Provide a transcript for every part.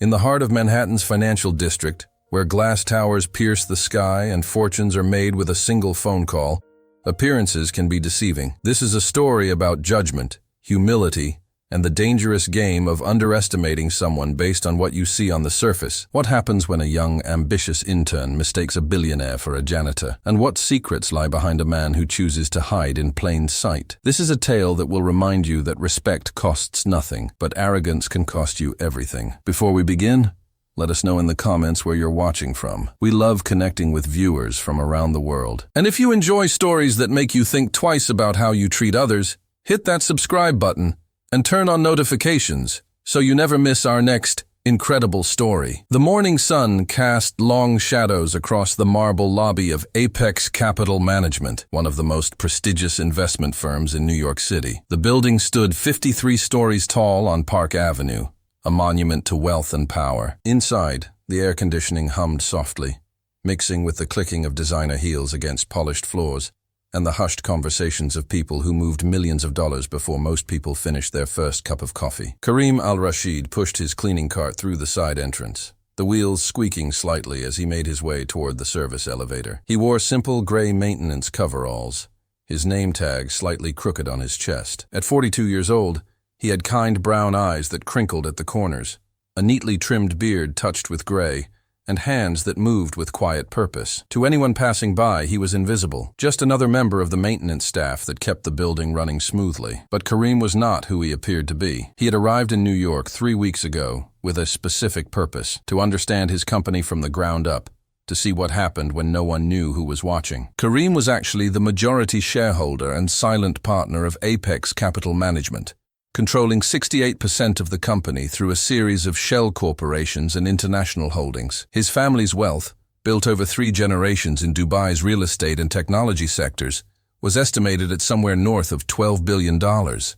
In the heart of Manhattan's financial district, where glass towers pierce the sky and fortunes are made with a single phone call, appearances can be deceiving. This is a story about judgment, humility, and the dangerous game of underestimating someone based on what you see on the surface. What happens when a young, ambitious intern mistakes a billionaire for a janitor? And what secrets lie behind a man who chooses to hide in plain sight? This is a tale that will remind you that respect costs nothing, but arrogance can cost you everything. Before we begin, let us know in the comments where you're watching from. We love connecting with viewers from around the world. And if you enjoy stories that make you think twice about how you treat others, hit that subscribe button and turn on notifications so you never miss our next incredible story. The morning sun cast long shadows across the marble lobby of Apex Capital Management, one of the most prestigious investment firms in New York City. The building stood 53 stories tall on Park Avenue, a monument to wealth and power. Inside, the air conditioning hummed softly, mixing with the clicking of designer heels against polished floors and the hushed conversations of people who moved millions of dollars before most people finished their first cup of coffee. Kareem Al-Rashid pushed his cleaning cart through the side entrance, the wheels squeaking slightly as he made his way toward the service elevator. He wore simple gray maintenance coveralls, his name tag slightly crooked on his chest. At 42 years old, he had kind brown eyes that crinkled at the corners, a neatly trimmed beard touched with gray, and hands that moved with quiet purpose. To anyone passing by, he was invisible, just another member of the maintenance staff that kept the building running smoothly. But Kareem was not who he appeared to be. He had arrived in New York 3 weeks ago with a specific purpose: to understand his company from the ground up, to see what happened when no one knew who was watching. Kareem was actually the majority shareholder and silent partner of Apex Capital Management, controlling 68% of the company through a series of shell corporations and international holdings. His family's wealth, built over 3 generations in Dubai's real estate and technology sectors, was estimated at somewhere north of $12 billion.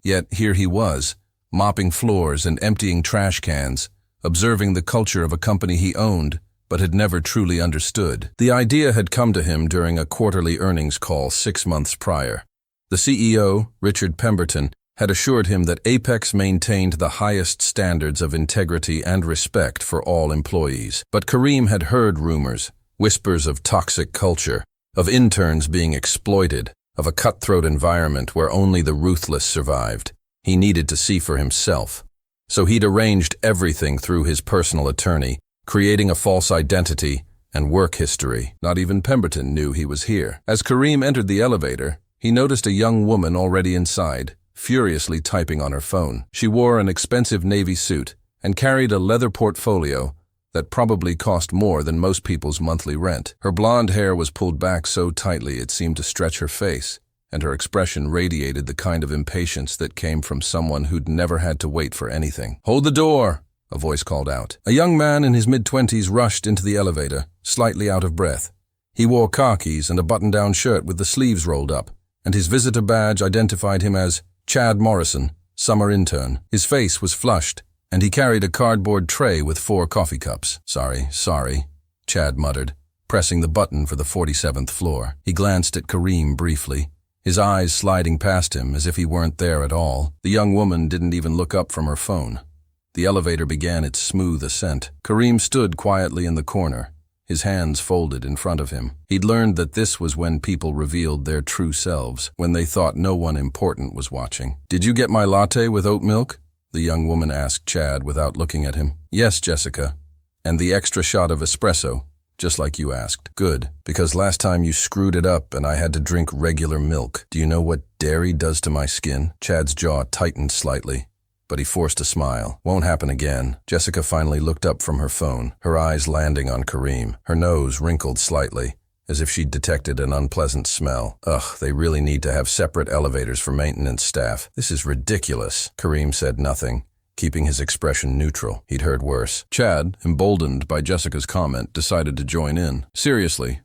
Yet here he was, mopping floors and emptying trash cans, observing the culture of a company he owned but had never truly understood. The idea had come to him during a quarterly earnings call 6 months prior. The CEO, Richard Pemberton, had assured him that Apex maintained the highest standards of integrity and respect for all employees. But Kareem had heard rumors, whispers of toxic culture, of interns being exploited, of a cutthroat environment where only the ruthless survived. He needed to see for himself. So he'd arranged everything through his personal attorney, creating a false identity and work history. Not even Pemberton knew he was here. As Kareem entered the elevator, he noticed a young woman already inside, furiously typing on her phone. She wore an expensive navy suit and carried a leather portfolio that probably cost more than most people's monthly rent. Her blonde hair was pulled back so tightly it seemed to stretch her face, and her expression radiated the kind of impatience that came from someone who'd never had to wait for anything. "Hold the door," a voice called out. A young man in his mid-20s rushed into the elevator, slightly out of breath. He wore khakis and a button-down shirt with the sleeves rolled up, and his visitor badge identified him as Chad Morrison, summer intern. His face was flushed, and he carried a cardboard tray with 4 coffee cups. Sorry, Chad muttered, pressing the button for the 47th floor. He glanced at Kareem briefly, his eyes sliding past him as if he weren't there at all. The young woman didn't even look up from her phone. The elevator began its smooth ascent. Kareem stood quietly in the corner, his hands folded in front of him. He'd learned that this was when people revealed their true selves, when they thought no one important was watching. "Did you get my latte with oat milk?" the young woman asked Chad without looking at him. "Yes, Jessica. And the extra shot of espresso, just like you asked." "Good, because last time you screwed it up and I had to drink regular milk. Do you know what dairy does to my skin?" Chad's jaw tightened slightly, but he forced a smile. "Won't happen again." Jessica finally looked up from her phone, her eyes landing on Kareem. Her nose wrinkled slightly, as if she'd detected an unpleasant smell. "Ugh, they really need to have separate elevators for maintenance staff. This is ridiculous." Kareem said nothing, keeping his expression neutral. He'd heard worse. Chad, emboldened by Jessica's comment, decided to join in. "Seriously,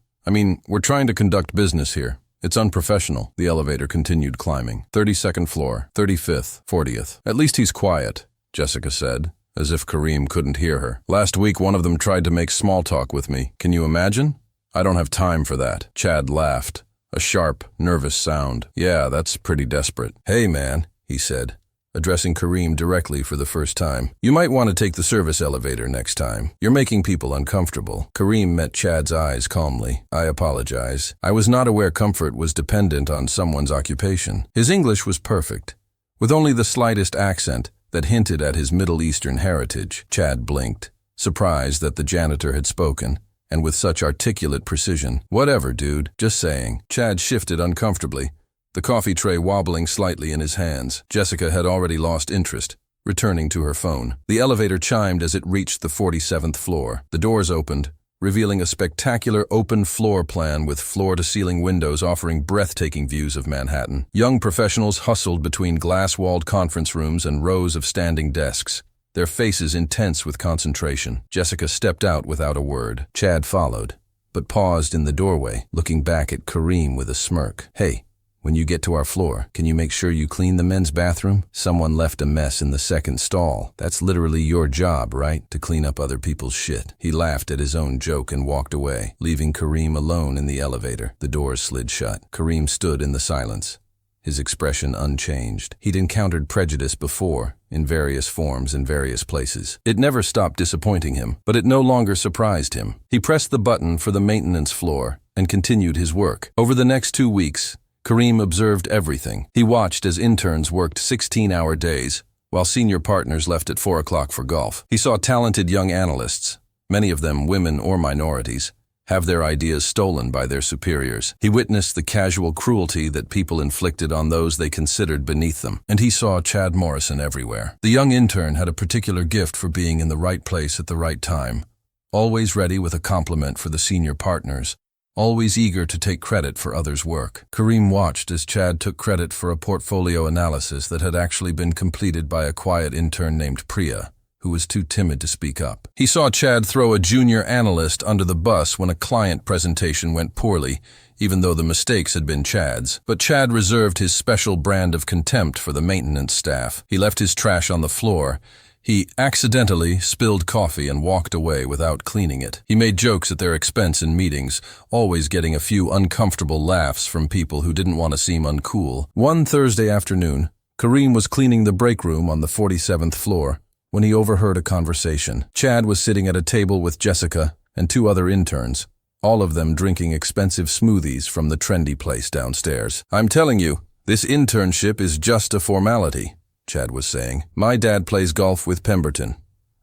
we're trying to conduct business here. It's unprofessional." The elevator continued climbing. 32nd floor, 35th, 40th. "At least he's quiet," Jessica said, as if Kareem couldn't hear her. "Last week one of them tried to make small talk with me. Can you imagine? I don't have time for that." Chad laughed, a sharp, nervous sound. "Yeah, that's pretty desperate." "Hey man," he said, addressing Kareem directly for the first time. "You might want to take the service elevator next time. You're making people uncomfortable." Kareem met Chad's eyes calmly. "I apologize. I was not aware comfort was dependent on someone's occupation." His English was perfect, with only the slightest accent that hinted at his Middle Eastern heritage. Chad blinked, surprised that the janitor had spoken, and with such articulate precision. "Whatever, dude. Just saying." Chad shifted uncomfortably, the coffee tray wobbling slightly in his hands. Jessica had already lost interest, returning to her phone. The elevator chimed as it reached the 47th floor. The doors opened, revealing a spectacular open floor plan with floor-to-ceiling windows offering breathtaking views of Manhattan. Young professionals hustled between glass-walled conference rooms and rows of standing desks, their faces intense with concentration. Jessica stepped out without a word. Chad followed, but paused in the doorway, looking back at Kareem with a smirk. "Hey, when you get to our floor, can you make sure you clean the men's bathroom? Someone left a mess in the second stall. That's literally your job, right? To clean up other people's shit." He laughed at his own joke and walked away, leaving Kareem alone in the elevator. The doors slid shut. Kareem stood in the silence, his expression unchanged. He'd encountered prejudice before, in various forms in various places. It never stopped disappointing him, but it no longer surprised him. He pressed the button for the maintenance floor and continued his work. Over the next 2 weeks, Kareem observed everything. He watched as interns worked 16-hour days, while senior partners left at 4 o'clock for golf. He saw talented young analysts, many of them women or minorities, have their ideas stolen by their superiors. He witnessed the casual cruelty that people inflicted on those they considered beneath them. And he saw Chad Morrison everywhere. The young intern had a particular gift for being in the right place at the right time, always ready with a compliment for the senior partners, always eager to take credit for others' work. Kareem watched as Chad took credit for a portfolio analysis that had actually been completed by a quiet intern named Priya, who was too timid to speak up. He saw Chad throw a junior analyst under the bus when a client presentation went poorly, even though the mistakes had been Chad's. But Chad reserved his special brand of contempt for the maintenance staff. He left his trash on the floor. He accidentally spilled coffee and walked away without cleaning it. He made jokes at their expense in meetings, always getting a few uncomfortable laughs from people who didn't want to seem uncool. One Thursday afternoon, Kareem was cleaning the break room on the 47th floor when he overheard a conversation. Chad was sitting at a table with Jessica and 2 other interns, all of them drinking expensive smoothies from the trendy place downstairs. "I'm telling you, this internship is just a formality," Chad was saying. "My dad plays golf with Pemberton.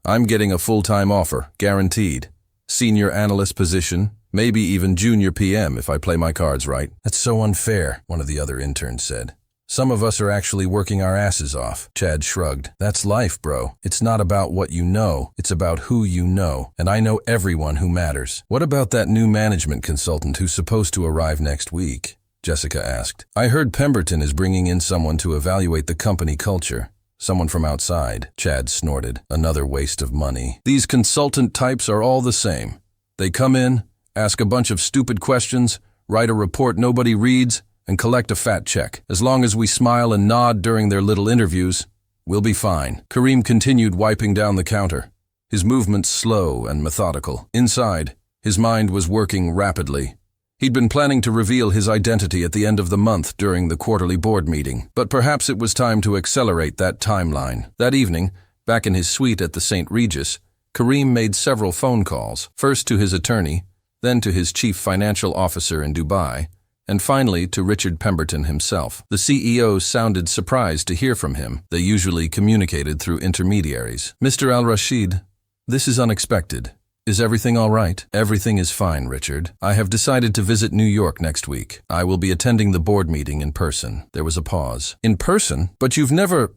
I'm getting a full-time offer, guaranteed. Senior analyst position, maybe even junior PM if I play my cards right." "That's so unfair," one of the other interns said. "Some of us are actually working our asses off." Chad shrugged. "That's life, bro. It's not about what you know, it's about who you know. And I know everyone who matters." "What about that new management consultant who's supposed to arrive next week?" Jessica asked. "I heard Pemberton is bringing in someone to evaluate the company culture. Someone from outside." Chad snorted. "Another waste of money. These consultant types are all the same. They come in, ask a bunch of stupid questions, write a report nobody reads, and collect a fat check. As long as we smile and nod during their little interviews, we'll be fine." Kareem continued wiping down the counter, his movements slow and methodical. Inside, his mind was working rapidly. He'd been planning to reveal his identity at the end of the month during the quarterly board meeting, but perhaps it was time to accelerate that timeline. That evening, back in his suite at the St. Regis, Kareem made several phone calls, first to his attorney, then to his chief financial officer in Dubai, and finally to Richard Pemberton himself. The CEO sounded surprised to hear from him. They usually communicated through intermediaries. "Mr. Al-Rashid, this is unexpected. Is everything all right?" "Everything is fine, Richard. I have decided to visit New York next week. I will be attending the board meeting in person." There was a pause. "In person? But you've never...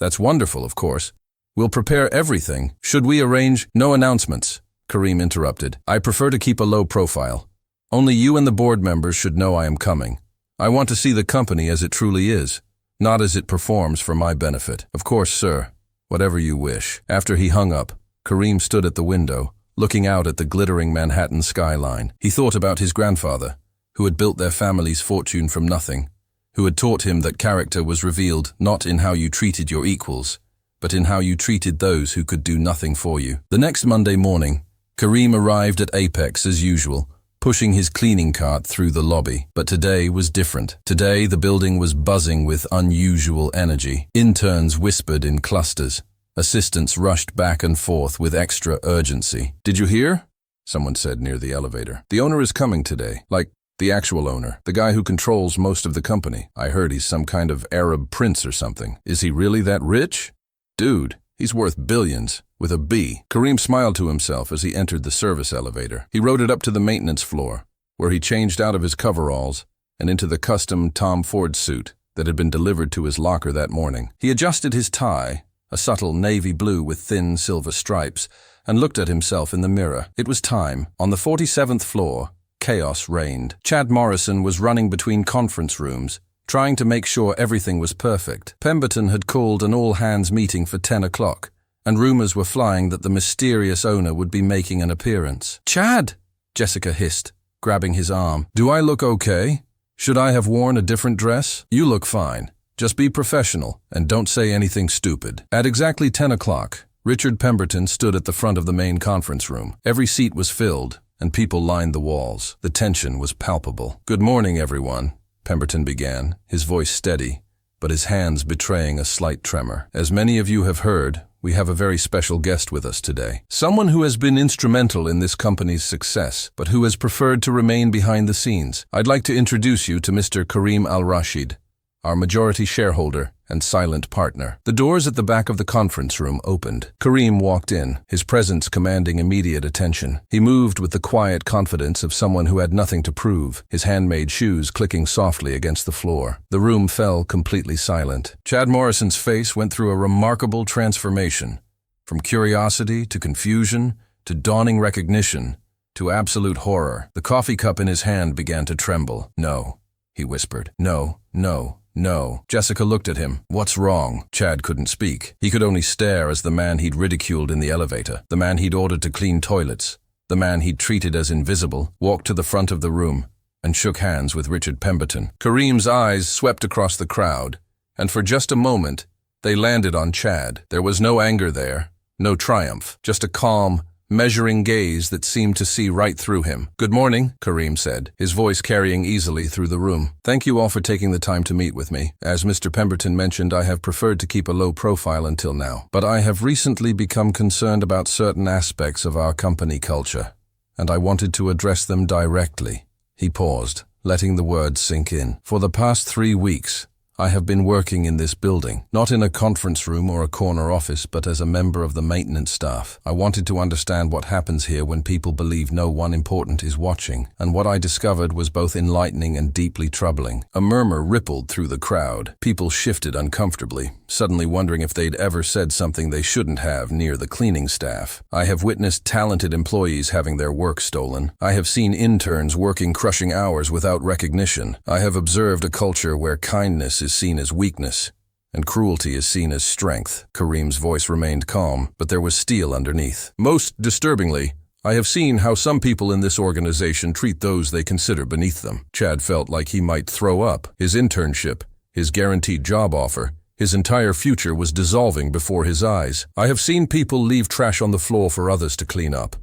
that's wonderful, of course. We'll prepare everything. Should we arrange..." "No announcements," Kareem interrupted. "I prefer to keep a low profile. Only you and the board members should know I am coming. I want to see the company as it truly is, not as it performs for my benefit." "Of course, sir. Whatever you wish." After he hung up, Kareem stood at the window, looking out at the glittering Manhattan skyline. He thought about his grandfather, who had built their family's fortune from nothing, who had taught him that character was revealed not in how you treated your equals, but in how you treated those who could do nothing for you. The next Monday morning, Kareem arrived at Apex as usual, pushing his cleaning cart through the lobby. But today was different. Today, the building was buzzing with unusual energy. Interns whispered in clusters. Assistants rushed back and forth with extra urgency. "Did you hear?" someone said near the elevator. "The owner is coming today. Like, the actual owner. The guy who controls most of the company. I heard he's some kind of Arab prince or something. Is he really that rich? Dude, he's worth billions. With a B." Kareem smiled to himself as he entered the service elevator. He rode it up to the maintenance floor, where he changed out of his coveralls and into the custom Tom Ford suit that had been delivered to his locker that morning. He adjusted his tie, a subtle navy blue with thin silver stripes, and looked at himself in the mirror. It was time. On the 47th floor, chaos reigned. Chad Morrison was running between conference rooms, trying to make sure everything was perfect. Pemberton had called an all-hands meeting for 10 o'clock, and rumors were flying that the mysterious owner would be making an appearance. "Chad!" Jessica hissed, grabbing his arm. "Do I look okay? Should I have worn a different dress?" "You look fine. Just be professional, and don't say anything stupid." At exactly 10 o'clock, Richard Pemberton stood at the front of the main conference room. Every seat was filled, and people lined the walls. The tension was palpable. "Good morning, everyone," Pemberton began, his voice steady, but his hands betraying a slight tremor. "As many of you have heard, we have a very special guest with us today. Someone who has been instrumental in this company's success, but who has preferred to remain behind the scenes. I'd like to introduce you to Mr. Kareem Al-Rashid, our majority shareholder and silent partner." The doors at the back of the conference room opened. Kareem walked in, his presence commanding immediate attention. He moved with the quiet confidence of someone who had nothing to prove, his handmade shoes clicking softly against the floor. The room fell completely silent. Chad Morrison's face went through a remarkable transformation, from curiosity to confusion to dawning recognition to absolute horror. The coffee cup in his hand began to tremble. "No," he whispered. "No, no. No." Jessica looked at him. "What's wrong?" Chad couldn't speak. He could only stare as the man he'd ridiculed in the elevator, the man he'd ordered to clean toilets, the man he'd treated as invisible, walked to the front of the room and shook hands with Richard Pemberton. Kareem's eyes swept across the crowd, and for just a moment, they landed on Chad. There was no anger there, no triumph, just a calm, measuring gaze that seemed to see right through him. "Good morning," Kareem said, his voice carrying easily through the room. "Thank you all for taking the time to meet with me. As Mr. Pemberton mentioned, I have preferred to keep a low profile until now. But I have recently become concerned about certain aspects of our company culture, and I wanted to address them directly." He paused, letting the words sink in. "For the past 3 weeks, I have been working in this building, not in a conference room or a corner office, but as a member of the maintenance staff. I wanted to understand what happens here when people believe no one important is watching, and what I discovered was both enlightening and deeply troubling." A murmur rippled through the crowd. People shifted uncomfortably, suddenly wondering if they'd ever said something they shouldn't have near the cleaning staff. "I have witnessed talented employees having their work stolen. I have seen interns working crushing hours without recognition. I have observed a culture where kindness is seen as weakness, and cruelty is seen as strength." Kareem's voice remained calm, but there was steel underneath. "Most disturbingly, I have seen how some people in this organization treat those they consider beneath them." Chad felt like he might throw up. His internship, his guaranteed job offer, his entire future was dissolving before his eyes. "I have seen people leave trash on the floor for others to clean up.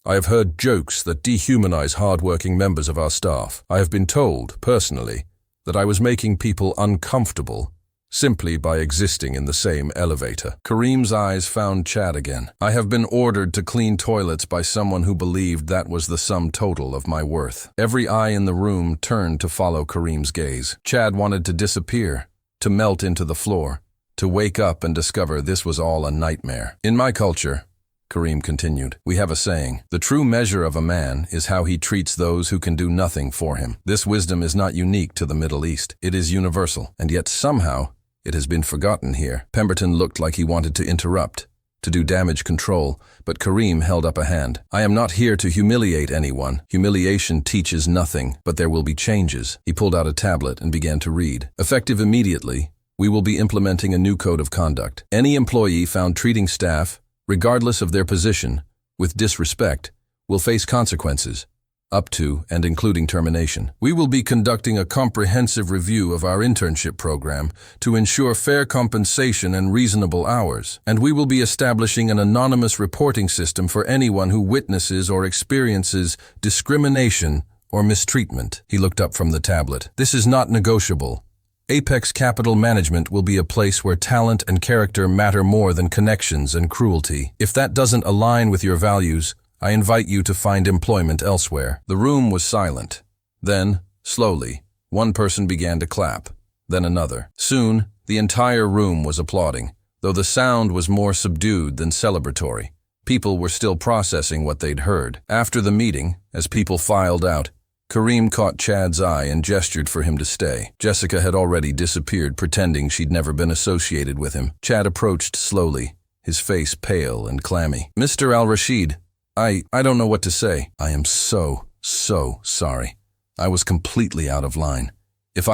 I have heard jokes that dehumanize hard-working members of our staff. I have been told, personally, that I was making people uncomfortable simply by existing in the same elevator." Kareem's eyes found Chad again. "I have been ordered to clean toilets by someone who believed that was the sum total of my worth." Every eye in the room turned to follow Kareem's gaze. Chad wanted to disappear, to melt into the floor, to wake up and discover this was all a nightmare. "In my culture," Kareem continued, "we have a saying, the true measure of a man is how he treats those who can do nothing for him. This wisdom is not unique to the Middle East. It is universal, and yet somehow it has been forgotten here." Pemberton looked like he wanted to interrupt, to do damage control, but Kareem held up a hand. "I am not here to humiliate anyone. Humiliation teaches nothing, but there will be changes." He pulled out a tablet and began to read. "Effective immediately, we will be implementing a new code of conduct. Any employee found treating staff, regardless of their position, with disrespect, will face consequences. up to and including termination. We will be conducting a comprehensive review of our internship program to ensure fair compensation and reasonable hours, and we will be establishing an anonymous reporting system for anyone who witnesses or experiences discrimination or mistreatment. He looked up from the tablet. This is not negotiable. Apex Capital Management will be a place where talent and character matter more than connections and cruelty. If that doesn't align with your values, I invite you to find employment elsewhere. The room was silent. Then, slowly, one person began to clap, then another. Soon, the entire room was applauding, though the sound was more subdued than celebratory. People were still processing what they'd heard. After the meeting, as people filed out, Kareem caught Chad's eye and gestured for him to stay. Jessica had already disappeared, pretending she'd never been associated with him. Chad approached slowly, his face pale and clammy. Mr. Al-Rashid, I don't know what to say. I am so sorry. I was completely out of line. If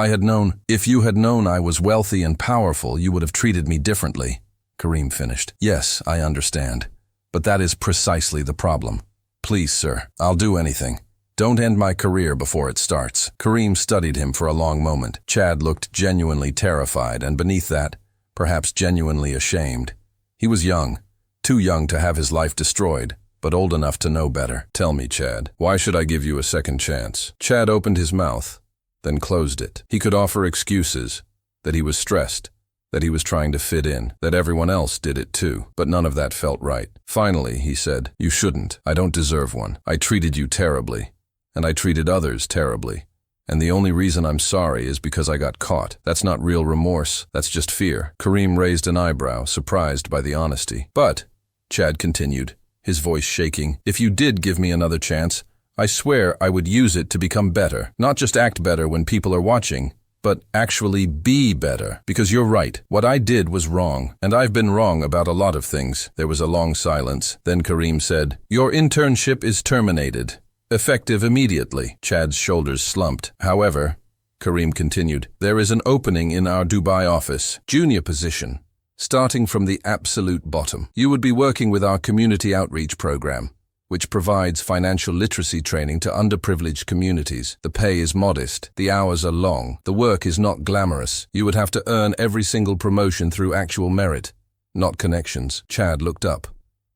you had known I was wealthy and powerful, you would have treated me differently, Kareem finished. Yes, I understand. But that is precisely the problem. Please, sir, I'll do anything. Don't end my career before it starts. Kareem studied him for a long moment. Chad looked genuinely terrified, and beneath that, perhaps genuinely ashamed. He was young, too young to have his life destroyed, but old enough to know better. Tell me, Chad, why should I give you a second chance? Chad opened his mouth, then closed it. He could offer excuses, that he was stressed, that he was trying to fit in, that everyone else did it too, but none of that felt right. Finally, he said, you shouldn't. I don't deserve one. I treated you terribly. And I treated others terribly. And the only reason I'm sorry is because I got caught. That's not real remorse, that's just fear. Kareem raised an eyebrow, surprised by the honesty. But, Chad continued, his voice shaking, if you did give me another chance, I swear I would use it to become better. Not just act better when people are watching, but actually be better. Because you're right, what I did was wrong, and I've been wrong about a lot of things. There was a long silence. Then Kareem said, your internship is terminated. Effective immediately. Chad's shoulders slumped. However, Kareem continued, there is an opening in our Dubai office, junior position, starting from the absolute bottom. You would be working with our community outreach program, which provides financial literacy training to underprivileged communities. The pay is modest, the hours are long, the work is not glamorous. You would have to earn every single promotion through actual merit, not connections. Chad looked up,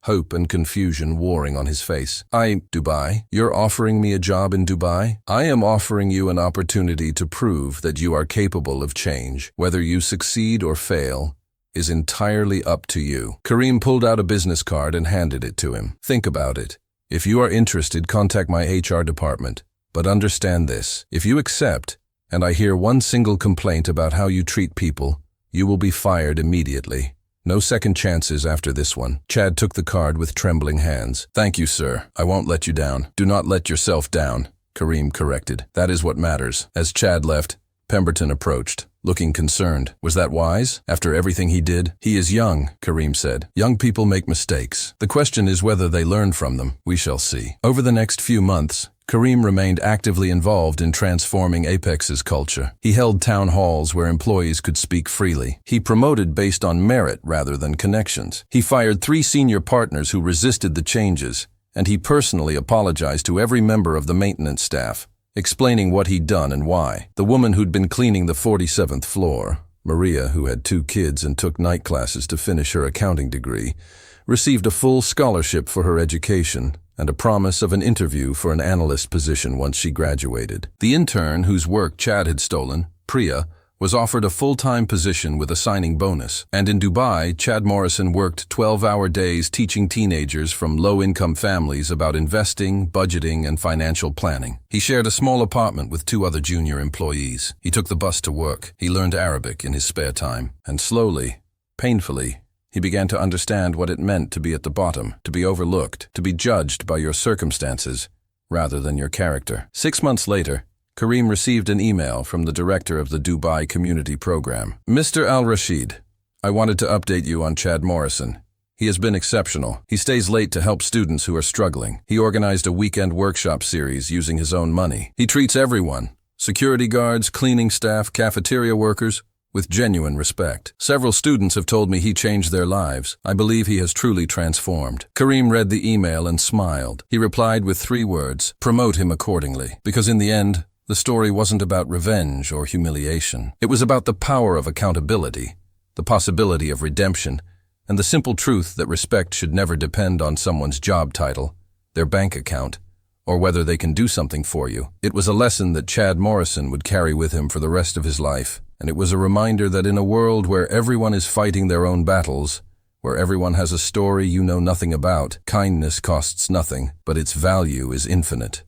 hope and confusion warring on his face. Dubai? You're offering me a job in Dubai? I am offering you an opportunity to prove that you are capable of change. Whether you succeed or fail is entirely up to you. Kareem pulled out a business card and handed it to him. Think about it. If you are interested, contact my HR department. But understand this, if you accept, and I hear one single complaint about how you treat people, you will be fired immediately. No second chances after this one. Chad took the card with trembling hands. Thank you, sir. I won't let you down. Do not let yourself down, Kareem corrected. That is what matters. As Chad left, Pemberton approached, looking concerned. Was that wise, after everything he did? He is young, Kareem said. Young people make mistakes. The question is whether they learn from them. We shall see. Over the next few months, Kareem remained actively involved in transforming Apex's culture. He held town halls where employees could speak freely. He promoted based on merit rather than connections. He fired 3 senior partners who resisted the changes, and he personally apologized to every member of the maintenance staff, explaining what he'd done and why. The woman who'd been cleaning the 47th floor, Maria, who had 2 kids and took night classes to finish her accounting degree, received a full scholarship for her education and a promise of an interview for an analyst position once she graduated. The intern whose work Chad had stolen, Priya, was offered a full-time position with a signing bonus. And in Dubai, Chad Morrison worked 12-hour days teaching teenagers from low-income families about investing, budgeting, and financial planning. He shared a small apartment with 2 other junior employees. He took the bus to work. He learned Arabic in his spare time. And slowly, painfully, he began to understand what it meant to be at the bottom, to be overlooked, to be judged by your circumstances rather than your character. 6 months later, Kareem received an email from the director of the Dubai Community Program. Mr. Al-Rashid, I wanted to update you on Chad Morrison. He has been exceptional. He stays late to help students who are struggling. He organized a weekend workshop series using his own money. He treats everyone, security guards, cleaning staff, cafeteria workers, with genuine respect. Several students have told me he changed their lives. I believe he has truly transformed. Kareem read the email and smiled. He replied with 3 words, promote him accordingly. Because in the end, the story wasn't about revenge or humiliation. It was about the power of accountability, the possibility of redemption, and the simple truth that respect should never depend on someone's job title, their bank account, or whether they can do something for you. It was a lesson that Chad Morrison would carry with him for the rest of his life, and it was a reminder that in a world where everyone is fighting their own battles, where everyone has a story you know nothing about, kindness costs nothing, but its value is infinite.